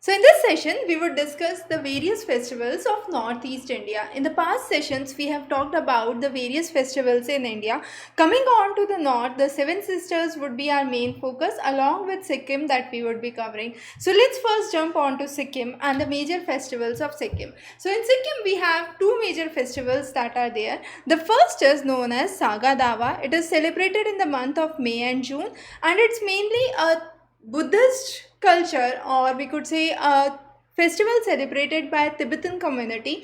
So in this session, we would discuss the various festivals of Northeast India. In the past sessions, we have talked about the various festivals in India. Coming on to the north, the Seven Sisters would be our main focus along with Sikkim that we would be covering. So let's first jump on to Sikkim and the major festivals of Sikkim. So in Sikkim, we have two major festivals that are there. The first is known as Saga Dawa. It is celebrated in the month of May and June, and it's mainly a Buddhist culture, or we could say a festival celebrated by Tibetan community.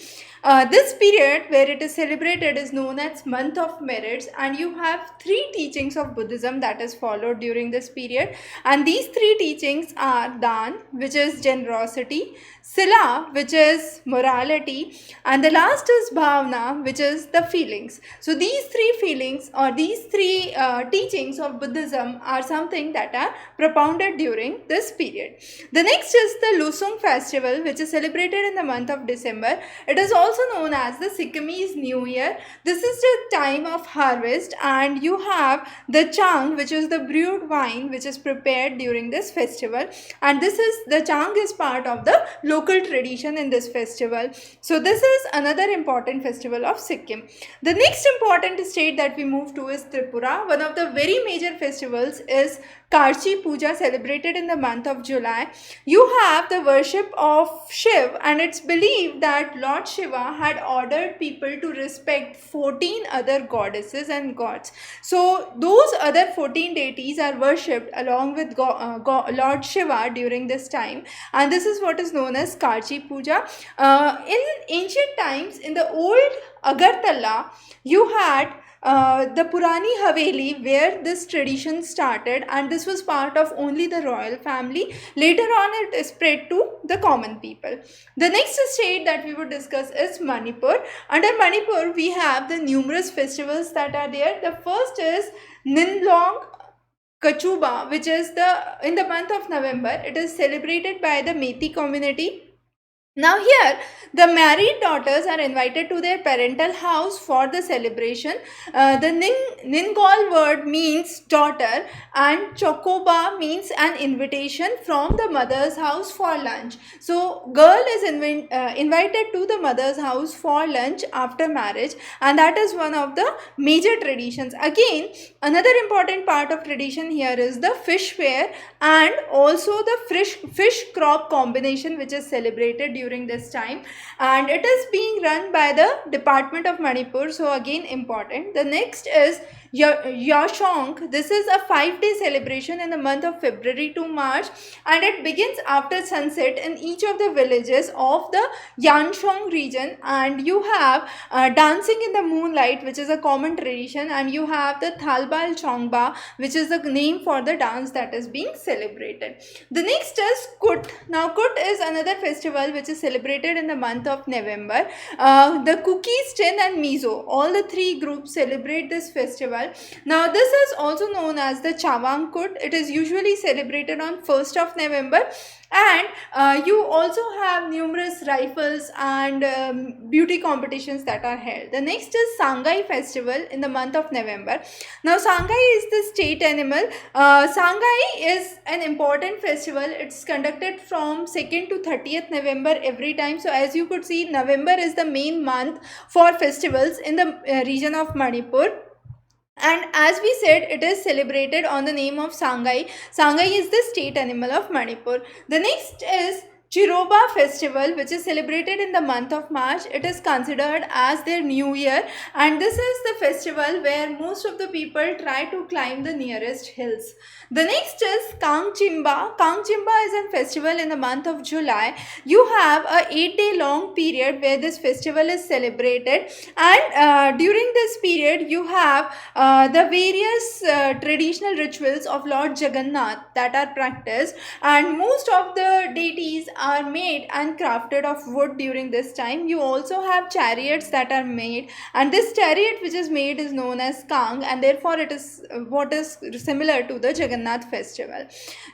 This period where it is celebrated is known as month of merits, and you have three teachings of Buddhism that is followed during this period, and these three teachings are Dan, which is generosity, Sila, which is morality, and the last is Bhavana, which is the feelings. So these three feelings or these three teachings of Buddhism are something that are propounded during this period. The next is the Lusung festival, which is celebrated in the month of December. It is also known as the Sikkimese New Year. This is the time of harvest, and you have the Chang, which is the brewed wine which is prepared during this festival, and the Chang is part of the local tradition in this festival. So this is another important festival of Sikkim. The next important state that we move to is Tripura. One of the very major festivals is Karchi Puja, celebrated in the month of July. You have the worship of Shiv, and it's believed that Lord Shiva had ordered people to respect 14 other goddesses and gods. So those other 14 deities are worshipped along with Lord Shiva during this time, and this is what is known as Karchi Puja. In ancient times, in the old Agartala, you had the Purani Haveli, where this tradition started, and this was part of only the royal family. Later on, it spread to the common people. The next state that we would discuss is Manipur. Under Manipur, we have the numerous festivals that are there. The first is Ninlong Kachuba, which is in the month of November. It is celebrated by the Methi community. Now here, the married daughters are invited to their parental house for the celebration. The Ningol word means daughter, and Chokoba means an invitation from the mother's house for lunch. So girl is invited to the mother's house for lunch after marriage, and that is one of the major traditions. Again, another important part of tradition here is the fish fair, and also the fish crop combination, which is celebrated during this time, and it is being run by the Department of Manipur. So again, important. The next is Yashong. This is a 5-day celebration in the month of February to March, and it begins after sunset in each of the villages of the Yanshong region, and you have dancing in the moonlight, which is a common tradition, and you have the Thalbal Chongba, which is the name for the dance that is being celebrated. The next is Kut. Now Kut is another festival which is celebrated in the month of November. The Cookies, Tin and Mizo, all the three groups celebrate this festival. Now this is also known as the Chawang Kut. It is usually celebrated on 1st of November, and you also have numerous rifles and beauty competitions that are held. The next is Sangai festival in the month of November. Now Sangai is the state animal. Sangai is an important festival. It's conducted from 2nd to 30th November every time. So as you could see, November is the main month for festivals in the region of Manipur. And as we said, it is celebrated on the name of Sangai. Sangai is the state animal of Manipur. The next is Chiroba festival, which is celebrated in the month of March. It is considered as their new year, and this is the festival where most of the people try to climb the nearest hills. The next is Kang Chimba. Kang Chimba is a festival in the month of July. You have a 8-day long period where this festival is celebrated, and during this period you have the various traditional rituals of Lord Jagannath that are practiced, and most of the deities are made and crafted of wood during this time. You also have chariots that are made, and this chariot which is made is known as Kang, and therefore it is what is similar to the Jagannath festival.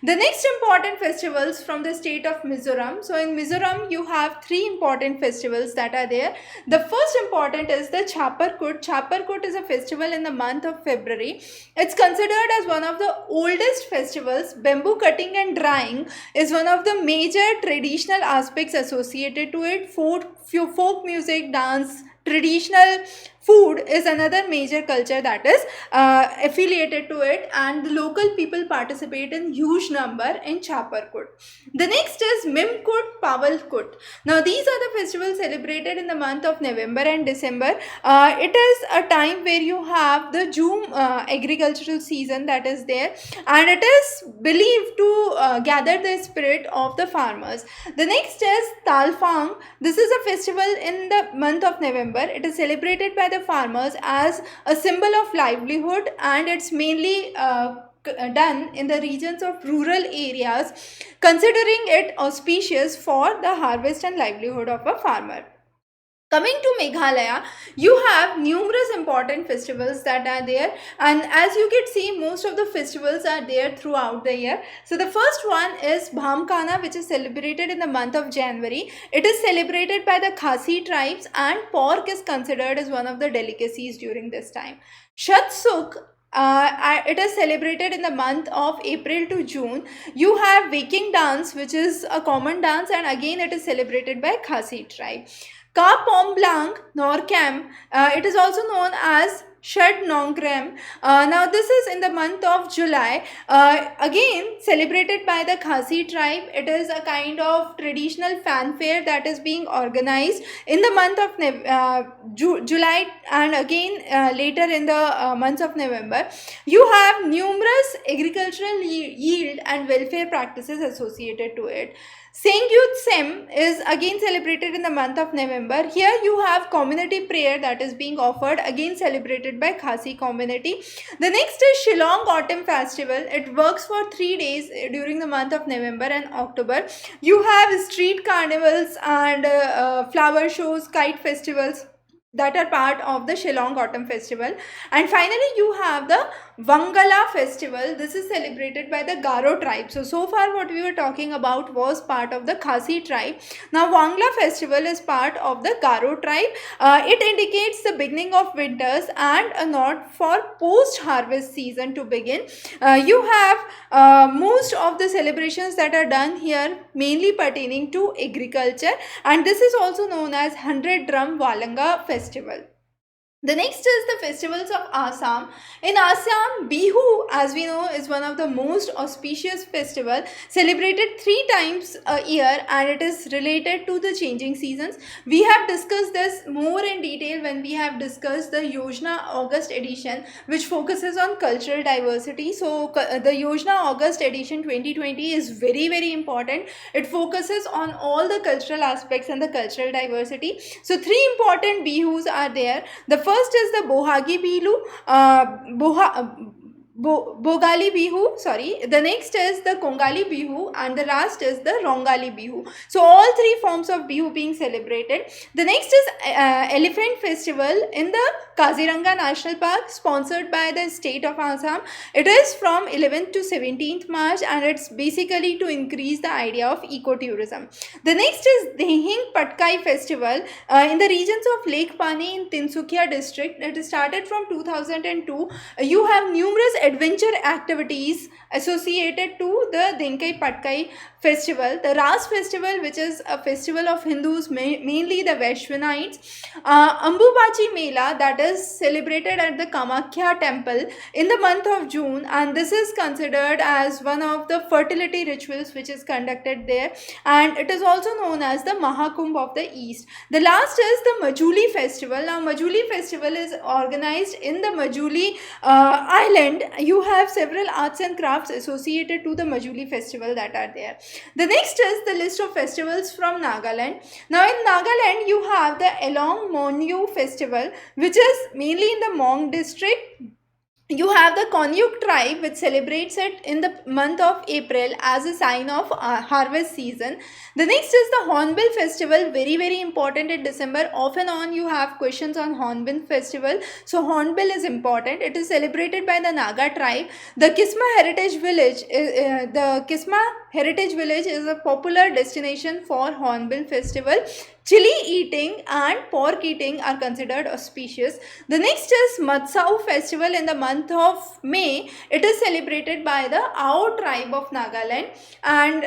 The next important festivals from the state of Mizoram. So in Mizoram you have three important festivals that are there. The first important is the Chaparkut. Chaparkut is a festival in the month of February. It's considered as one of the oldest festivals. Bamboo cutting and drying is one of the major traditions traditional aspects associated to it. Folk music, dance, traditional food is another major culture that is affiliated to it, and the local people participate in huge number in Chaparkut. The next is Mimkut, Pawalkut. Now these are the festivals celebrated in the month of November and December. It is a time where you have the June agricultural season that is there, and it is believed to gather the spirit of the farmers. The next is Talfang. This is a festival in the month of November. It is celebrated by the farmers as a symbol of livelihood, and it's mainly done in the regions of rural areas, considering it auspicious for the harvest and livelihood of a farmer. Coming to Meghalaya, you have numerous important festivals that are there, and as you can see, most of the festivals are there throughout the year. So the first one is Bhamkana, which is celebrated in the month of January. It is celebrated by the Khasi tribes, and pork is considered as one of the delicacies during this time. Shatsuk, it is celebrated in the month of April to June. You have Waking dance, which is a common dance, and again it is celebrated by Khasi tribe. Ka Pom Blanc, Norcam, it is also known as Shad Nongkrem. Now this is in the month of July, again celebrated by the Khasi tribe. It is a kind of traditional fanfare that is being organized in the month of July, and again later in the months of November. You have numerous agricultural yield and welfare practices associated to it. Sengyut Sem is again celebrated in the month of November. Here you have community prayer that is being offered, again celebrated by Khasi community. The next is Shillong Autumn Festival. It works for 3 days during the month of November and October. You have street carnivals and flower shows, kite festivals that are part of the Shillong Autumn Festival. And finally you have the Wangala festival. This is celebrated by the Garo tribe. So far what we were talking about was part of the Khasi tribe. Now Wangla festival is part of the Garo tribe. It indicates the beginning of winters and a nod for post-harvest season to begin. You have most of the celebrations that are done here mainly pertaining to agriculture, and this is also known as 100 Drum Walanga festival. The next is the festivals of Assam. In Assam, Bihu, as we know, is one of the most auspicious festival, celebrated 3 times a year, and it is related to the changing seasons. We have discussed this more in detail when we have discussed the Yojana August edition, which focuses on cultural diversity. So the Yojana August edition 2020 is very important. It focuses on all the cultural aspects and the cultural diversity. So 3 important Bihus are there. The first is the Bohagi Bihu, Bogali Bihu, sorry. The next is the Kongali Bihu, and the last is the Rongali Bihu. So all 3 forms of Bihu being celebrated. The next is Elephant Festival in the Kaziranga National Park, sponsored by the state of Assam. It is from 11th to 17th March, and it's basically to increase the idea of ecotourism. The next is Dehing Patkai Festival in the regions of Lake Pani in Tinsukia district. It started from 2002. You have numerous adventure activities associated to the Dhenkai Patkai festival. The Ras festival, which is a festival of Hindus, mainly the Vaishnavites. Ambubachi Mela, that is celebrated at the Kamakhya temple in the month of June, and this is considered as one of the fertility rituals which is conducted there, and it is also known as the Mahakumbh of the East. The last is the Majuli festival. Now Majuli festival is organized in the Majuli island. You have several arts and crafts associated to the Majuli festival that are there. The next is the list of festivals from Nagaland. Now in Nagaland you have the Elong Monyu festival, which is mainly in the Mong district. You have the Konyuk tribe, which celebrates it in the month of April as a sign of harvest season. The next is the Hornbill festival, very important in December. Off and on you have questions on Hornbill festival. So Hornbill is important. It is celebrated by the Naga tribe. The Kisma Heritage Village, the Kisma Heritage Village is a popular destination for Hornbill Festival. Chili eating and pork eating are considered auspicious. The next is Matsau festival in the month of May. It is celebrated by the Ao tribe of Nagaland, and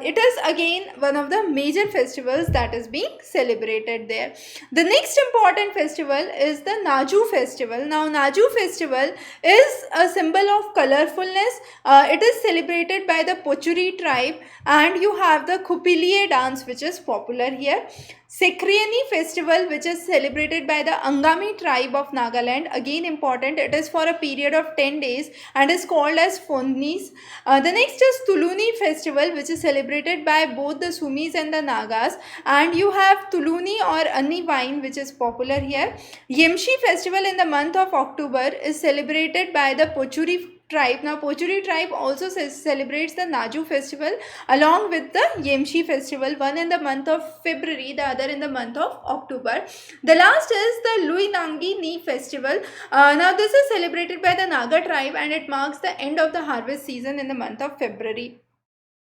it is again one of the major festivals that is being celebrated there. The next important festival is the Naju festival. Now Naju festival is a symbol of colorfulness. It is celebrated by the Pochuri tribe, and you have the Kupilie dance which is popular here. Sekriani festival, which is celebrated by the Angami tribe of Nagaland, again important. It is for a period of 10 days and is called as Fondnis. The next is Tuluni festival, which is celebrated by both the Sumis and the Nagas, and you have Tuluni or Anni wine which is popular here. Yemshi festival in the month of October is celebrated by the Pochuri tribe. Now Pochuri tribe also celebrates the Naju festival along with the Yemshi festival, one in the month of February, the other in the month of October. The last is the Luinangi Ni festival. Now this is celebrated by the Naga tribe, and it marks the end of the harvest season in the month of February.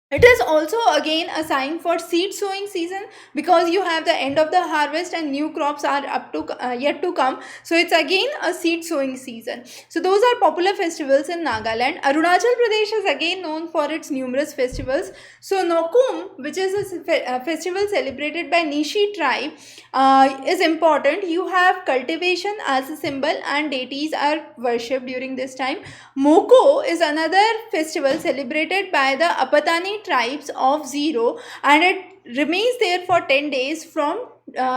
It is also again a sign for seed sowing season, because you have the end of the harvest and new crops are up to yet to come. So it's again a seed sowing season. So those are popular festivals in Nagaland. Arunachal Pradesh is again known for its numerous festivals. So Nokum, which is a festival celebrated by Nishi tribe, is important. You have cultivation as a symbol and deities are worshipped during this time. Moko is another festival celebrated by the Apatani tribes of Zero, and it remains there for 10 days from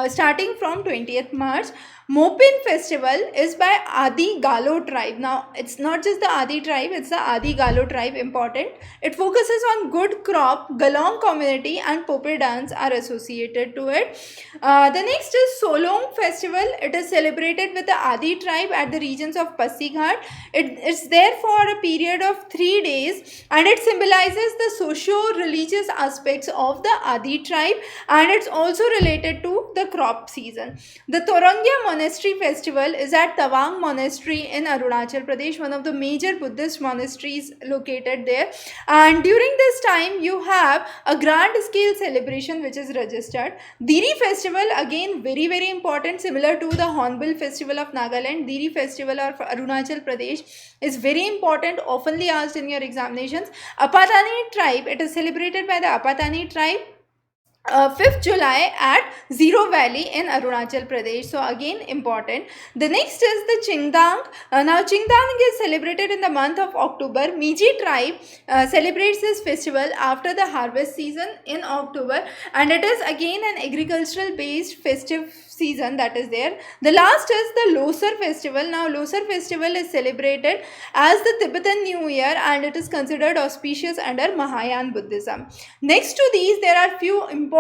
starting from 20th March. Mopin festival is by Adi Galo tribe. Now it's not just the Adi tribe, it's the Adi Galo tribe, important. It focuses on good crop, Galong community and Pope dance are associated to it. The next is Solong festival. It is celebrated with the Adi tribe at the regions of Pasighat. It's there for a period of 3 days, and it symbolizes the socio-religious aspects of the Adi tribe, and it's also related to the crop season. The Torangya Monastery festival is at Tawang Monastery in Arunachal Pradesh, one of the major Buddhist monasteries located there. And during this time, you have a grand scale celebration which is registered. Diri festival, again very important, similar to the Hornbill festival of Nagaland. Diri festival of Arunachal Pradesh is very important, oftenly asked in your examinations. Apatani tribe, it is celebrated by the Apatani tribe. 5th July at Zero Valley in Arunachal Pradesh. So again important. The next is the Chingdang. Now Chingdang is celebrated in the month of October. Miji tribe celebrates this festival after the harvest season in October, and it is again an agricultural based festive season that is there. The last is the Losar festival. Now Losar festival is celebrated as the Tibetan New Year, and it is considered auspicious under Mahayana Buddhism. Next to these, there are few important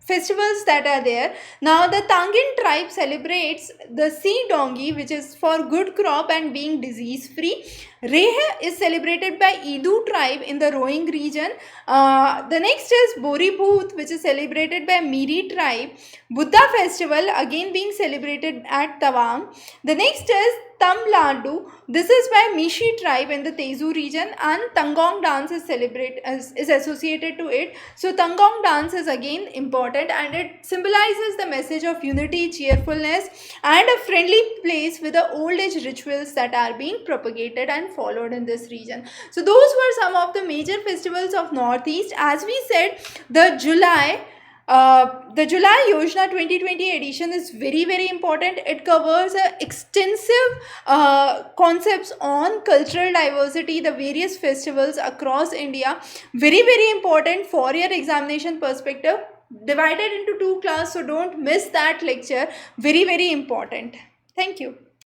festivals that are there. Now the Tangin tribe celebrates the Sea Dongi, which is for good crop and being disease free. Rehe is celebrated by Idu tribe in the Roing region. The next is Boribhut, which is celebrated by Miri tribe. Buddha festival again being celebrated at Tawang. The next is Tamladu. This is by Mishi tribe in the Tezu region, and Tangong dance is associated to it. So Tangong dance is again important, and it symbolizes the message of unity, cheerfulness, and a friendly place with the old age rituals that are being propagated and followed in this region. So those were some of the major festivals of Northeast. As we said, the July Yojana 2020 edition is very important. It covers extensive concepts on cultural diversity, the various festivals across India. Very important for your examination perspective. Divided into 2 classes, so don't miss that lecture. Very important. Thank you.